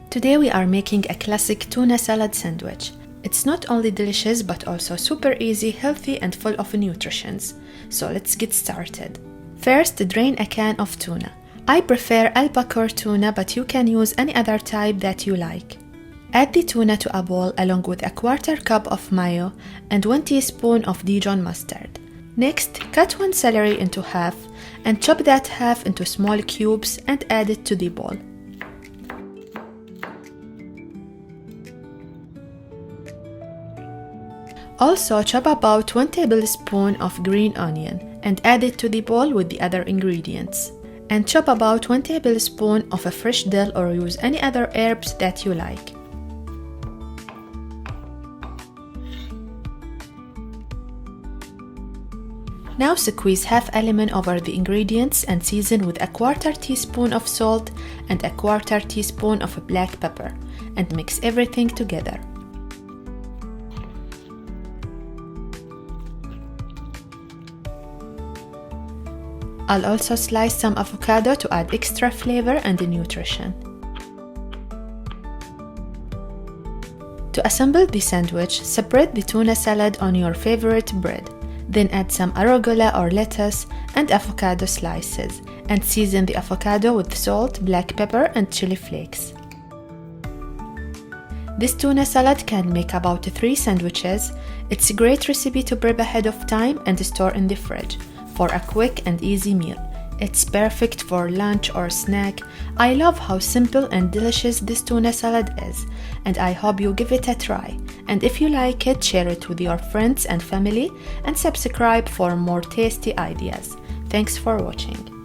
Today we are making a classic tuna salad sandwich. It's not only delicious but also super easy, healthy and full of nutrients. So let's get started. First, drain a can of tuna. I prefer albacore tuna, but you can use any other type that you like. Add the tuna to a bowl along with a 1/4 cup of mayo and 1 teaspoon of Dijon mustard. Next, cut 1 celery into half and chop that half into small cubes and add it to the bowl. Also, chop about 1 tablespoon of green onion and add it to the bowl with the other ingredients. And chop about 1 tablespoon of a fresh dill or use any other herbs that you like. Now squeeze half a lemon over the ingredients and season with a 1/4 teaspoon of salt and a 1/4 teaspoon of black pepper and mix everything together. I'll also slice some avocado to add extra flavor and nutrition. To assemble the sandwich, spread the tuna salad on your favorite bread. Then add some arugula or lettuce and avocado slices and season the avocado with salt, black pepper and chili flakes. This tuna salad can make about 3 sandwiches. It's a great recipe to prep ahead of time and store in the fridge for a quick and easy meal. It's perfect for lunch or snack. I love how simple and delicious this tuna salad is, and I hope you give it a try. And if you like it, share it with your friends and family, and subscribe for more tasty ideas. Thanks for watching.